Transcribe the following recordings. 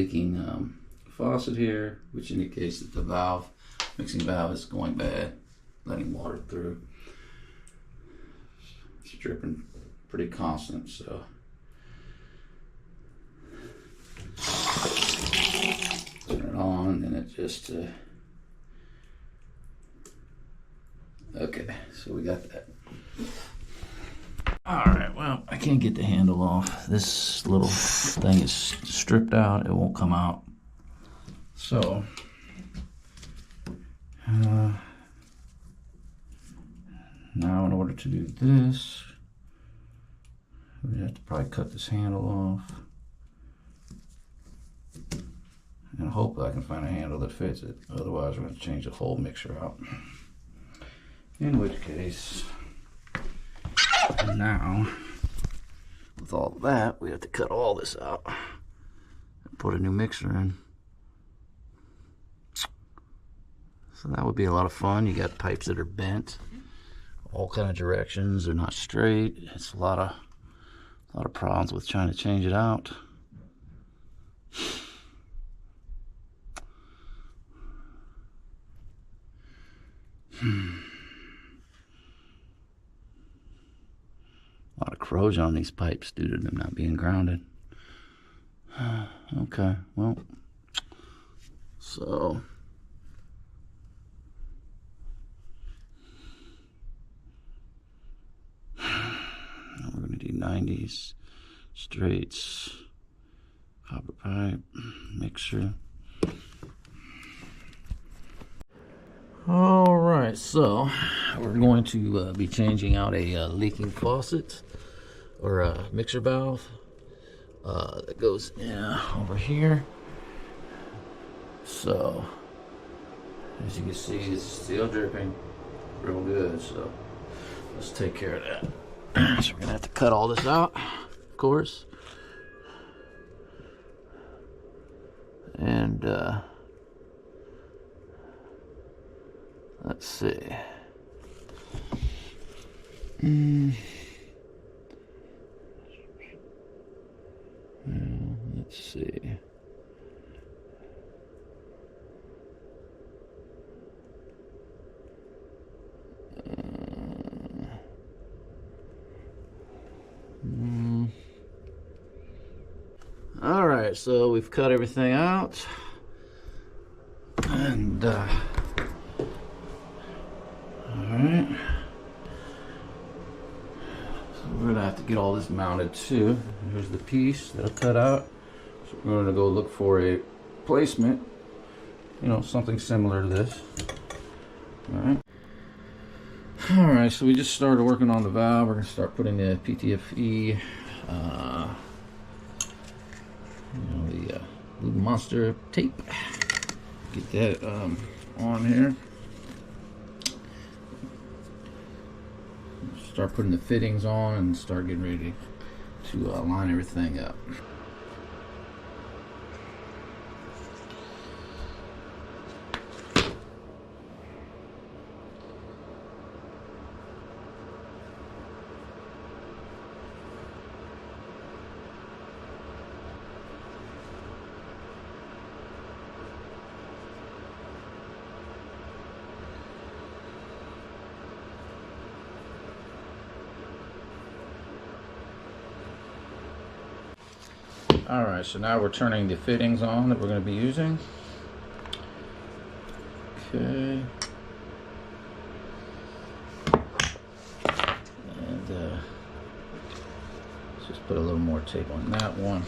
leaking faucet here, which indicates that the valve, mixing valve, is going bad, letting water through. It's dripping pretty constant, so turn it on, and it just okay, so we got that. All right, well, I can't get the handle off. This little thing is stripped out. It won't come out. So, now in order to do this, we have to probably cut this handle off. And hope I can find a handle that fits it. Otherwise, we're going to change the whole mixer out. In which case, now, with all that, we have to cut all this out and put a new mixer in. So that would be a lot of fun. You got pipes that are bent, all kind of directions. They're not straight. It's a lot of problems with trying to change it out. A lot of corrosion on these pipes due to them not being grounded. Okay, well, so we're going to do 90s, straights, copper pipe, mixer. All right, so we're going to be changing out a leaking faucet or a mixer valve that goes over here. So as you can see, it's still dripping real good, so let's take care of that. So we're gonna have to cut all this out, of course, and let's see. Let's see. All right, so we've cut everything out, and all right, so we're gonna have to get all this mounted too. Here's the piece that I cut out. So we're gonna go look for a placement, you know, something similar to this. All right, so we just started working on the valve. We're gonna start putting the PTFE, the Blue Monster tape. Get that on here. Start putting the fittings on and start getting ready to line everything up. Alright, so now we're turning the fittings on that we're going to be using. Okay. And let's just put a little more tape on that one.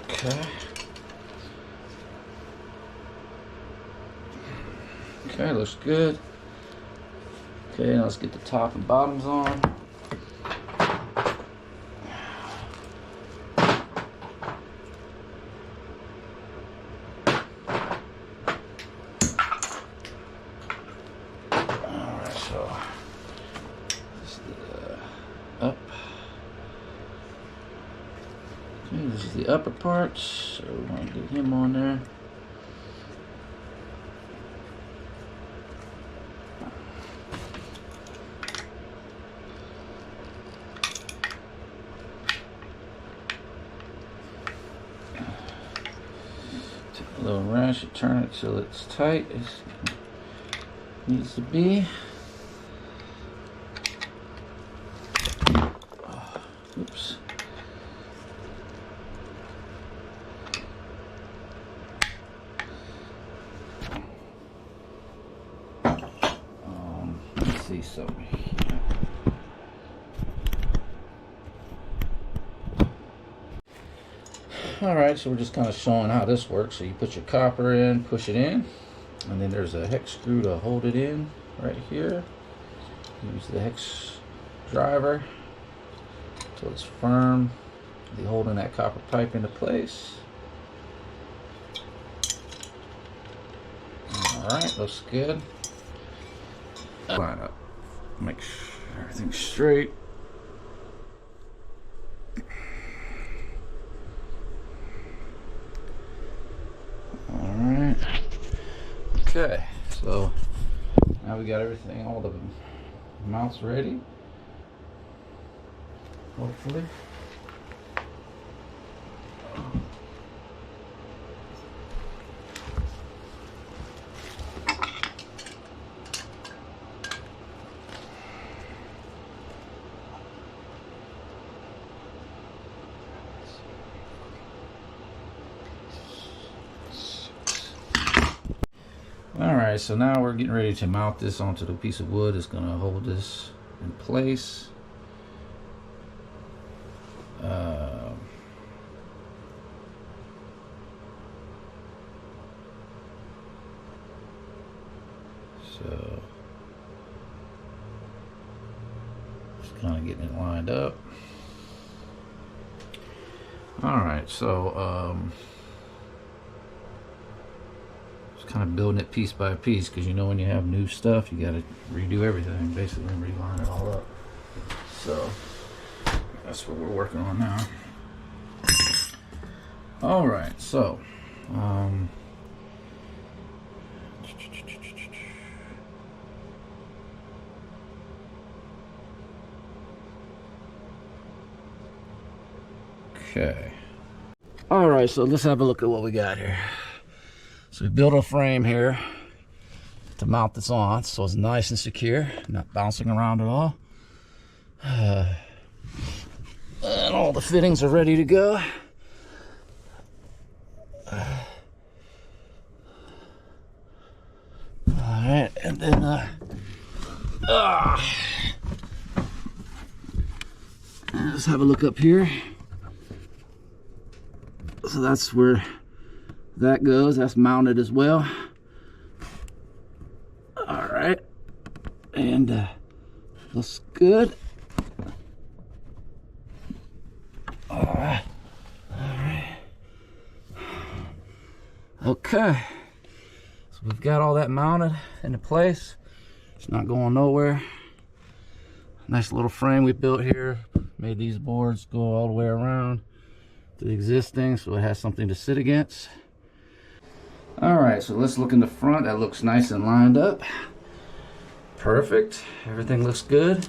Okay. Okay, looks good. Okay, now let's get the top and bottoms on. Alright, so this is the up. is the upper part, so we want to get him on there. Take a little wrench and turn it till it's tight as it needs to be. Oops. Let's see something. Alright, so we're just kind of showing how this works. So you put your copper in, push it in, and then there's a hex screw to hold it in right here. Use the hex driver so it's firm. You're holding that copper pipe into place. Alright, looks good. Line up. Make sure everything's straight. Alright. Okay, so now we got everything, all the mounts ready. Hopefully. Alright, so now we're getting ready to mount this onto the piece of wood. It's going to hold this in place. So just kind of getting it lined up. Alright, so just kind of building it piece by piece, because you know when you have new stuff you got to redo everything, basically reline it all up. So that's what we're working on now. Alright, so okay. Alright, so let's have a look at what we got here. So we built a frame here to mount this on so it's nice and secure, not bouncing around at all. And all the fittings are ready to go. Alright, and then let's have a look up here. So that's where that goes. That's mounted as well. Alright, and looks good. Alright. Okay, so we've got all that mounted into place. It's not going nowhere. Nice little frame we built here. Made these boards go all the way around to the existing, so it has something to sit against. Alright, so let's look in the front. That looks nice and lined up. Perfect. Everything looks good.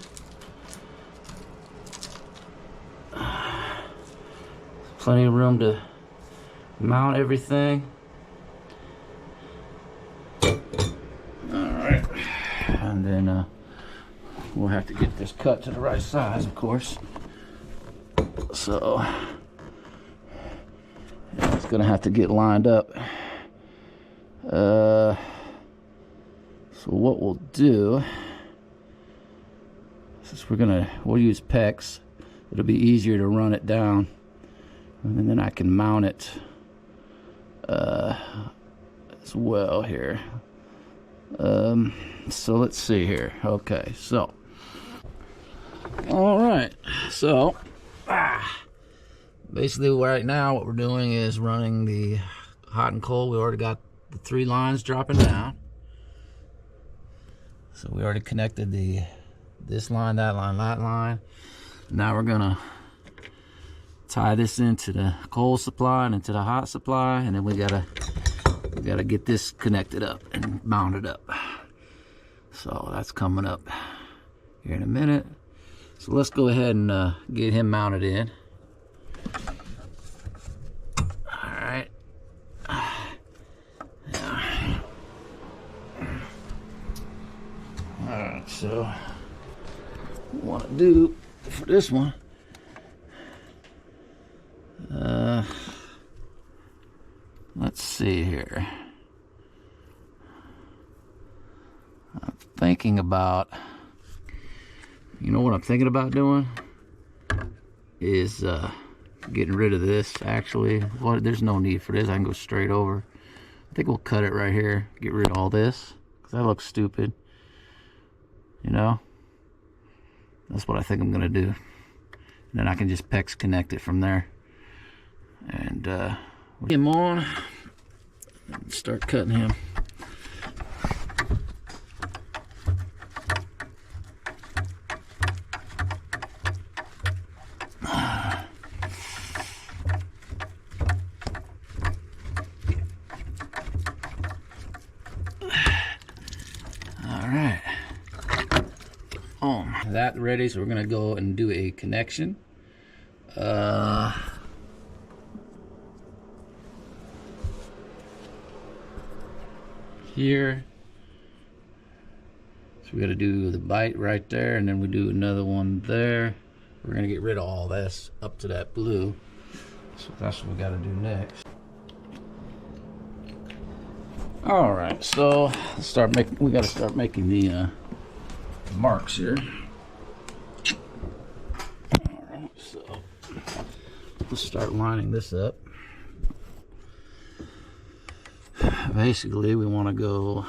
Plenty of room to mount everything. Alright. And then we'll have to get this cut to the right size, of course. So yeah, it's gonna have to get lined up. So what we'll do, since we'll use PEX, it'll be easier to run it down, and then I can mount it as well here. So let's see here. Okay, so all right, so basically right now what we're doing is running the hot and cold. We already got the 3 lines dropping down, so we already connected this line, that line, that line. Now we're gonna tie this into the cold supply and into the hot supply, and then we gotta get this connected up and mounted up. So that's coming up here in a minute. So let's go ahead and get him mounted in. All right. Yeah. All right, so what we want to do for this one, let's see here. I'm thinking about, you know what I'm thinking about doing is getting rid of this. Actually, well, there's no need for this. I can go straight over. I think we'll cut it right here, get rid of all this, because that looks stupid. You know, that's what I think I'm gonna do. And then I can just PEX connect it from there, and get him on and start cutting him. That ready, so we're gonna go and do a connection. Here, so we got to do the bite right there, and then we do another one there. We're gonna get rid of all this up to that blue, so that's what we got to do next. All right, so let's start making. We got to start making the marks here. Alright, so let's start lining this up. Basically, we want to go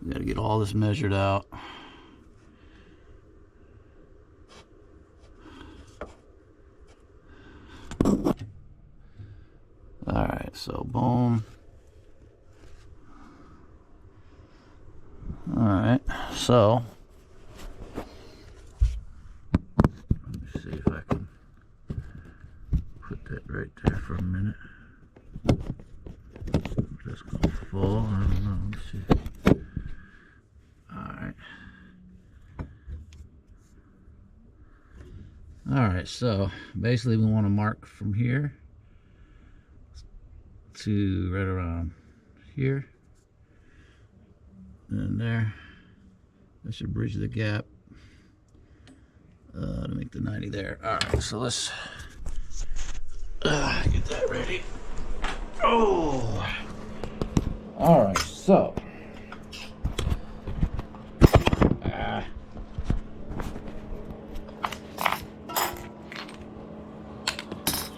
we got to get all this measured out. Alright, so boom. Alright, so let me see if I can put that right there for a minute. Just go full, I don't know, let's see. Alright. Alright, so basically we want to mark from here to right around here and there. That should bridge the gap to make the 90 there. All right, so let's get that ready. Oh, all right, so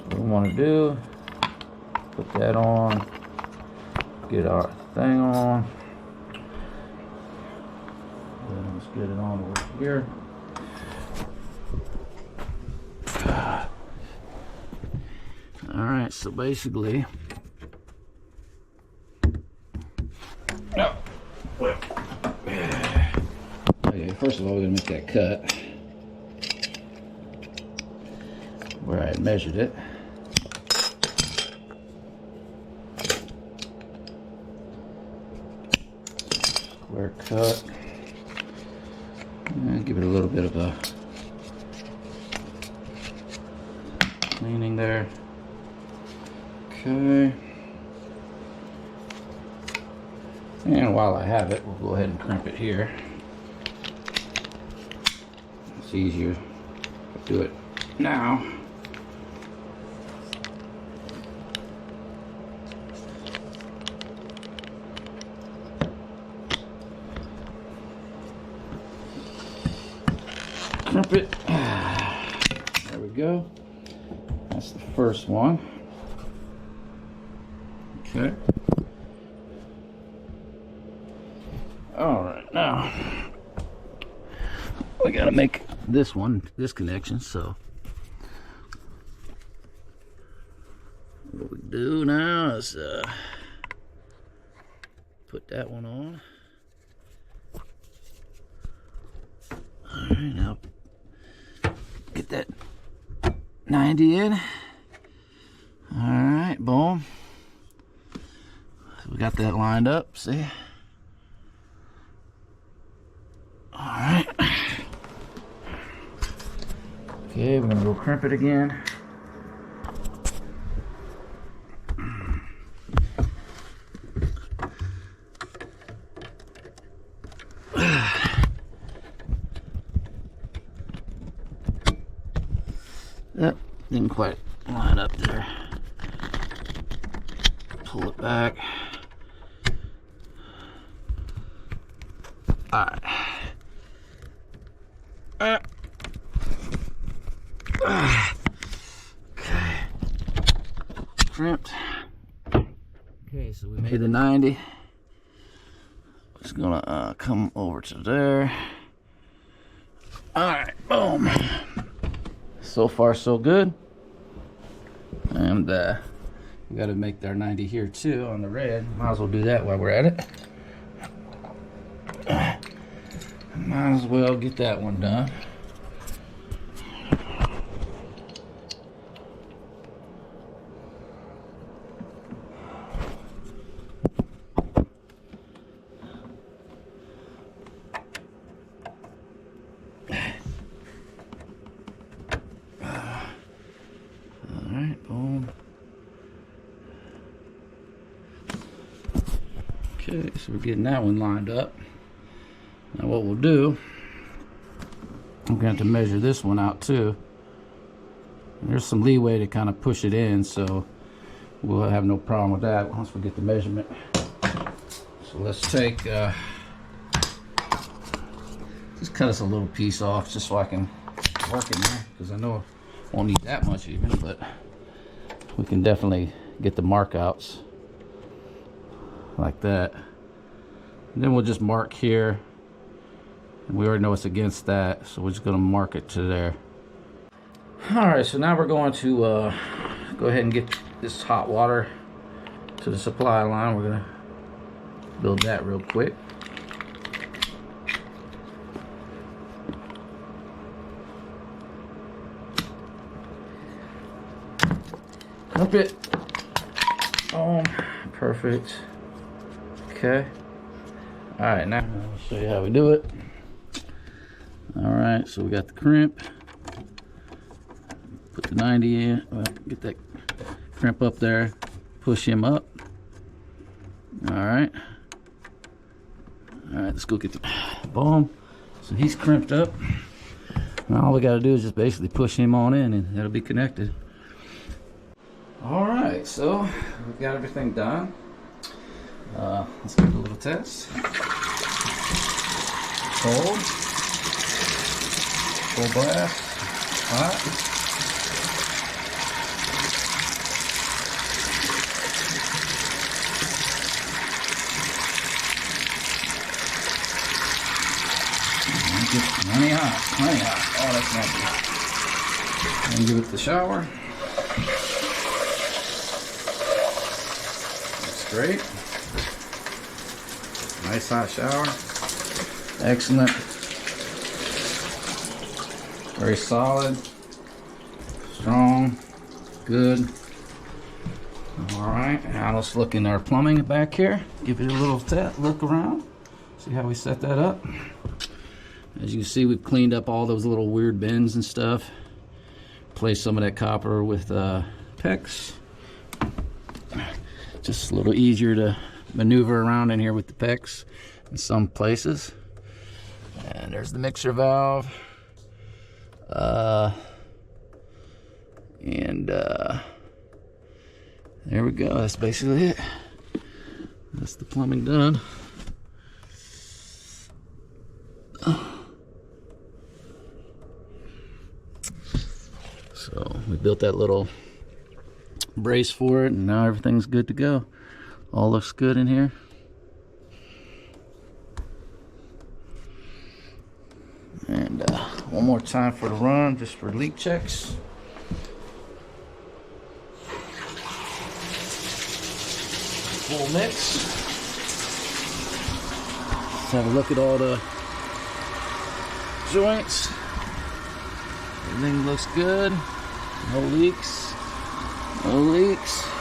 what we want to do, put that on, get our thing on, then let's get it on over here. Alright, so basically, okay, first of all we're going to make that cut where I had measured it. Square cut, and give it a little bit of a cleaning there. Okay, and while I have it, we'll go ahead and crimp it here. It's easier to do it now. Crimp it. There we go. That's the first one. Okay. All right, now we gotta make this one, this connection. So what we do now is put that one on. right, now get that 90 in. All right, boom. So we got that lined up, see? All right. Okay, we're gonna go crimp it again. Yep, didn't quite line up there. Pull it back. All right. Okay. Crimped. Okay, so we made the 90. Just gonna come over to there. All right, boom. So far, so good. And we got to make our 90 here too on the red. Might as well do that while we're at it. Might as well get that one done. Alright, boom. Okay, so we're getting that one lined up. Now what we'll do, I'm going to have to measure this one out too. There's some leeway to kind of push it in, so we'll have no problem with that once we get the measurement. So let's take, just cut us a little piece off just so I can work in there, because I know I won't need that much even, but we can definitely get the mark outs like that. And then we'll just mark here. And we already know it's against that, so we're just going to mark it to there. Alright, so now we're going to go ahead and get this hot water to the supply line. We're going to build that real quick. Up it. Boom. Perfect. Okay. Alright, now I'll show you how we do it. Alright, so we got the crimp. Put the 90 in. Well, get that crimp up there. Push him up. Alright. Alright, let's go get the boom. So he's crimped up. Now all we got to do is just basically push him on in and it'll be connected. Alright, so we've got everything done. Let's give it a little test. Cold. Full blast. Hot. Plenty hot. Plenty hot. Oh, that's nice. And give it the shower. Great. Nice hot shower. Excellent. Very solid. Strong. Good. Alright, now let's look in our plumbing back here. Give it a little look around. See how we set that up. As you can see, we've cleaned up all those little weird bends and stuff. Replaced some of that copper with PEX. Just a little easier to maneuver around in here with the PEX in some places. And there's the mixer valve. There we go. That's basically it. That's the plumbing done. So we built that little brace for it, and now everything's good to go. All looks good in here. And one more time for the run, just for leak checks. Full mix. Let's have a look at all the joints. Everything looks good. No leaks. No leaks.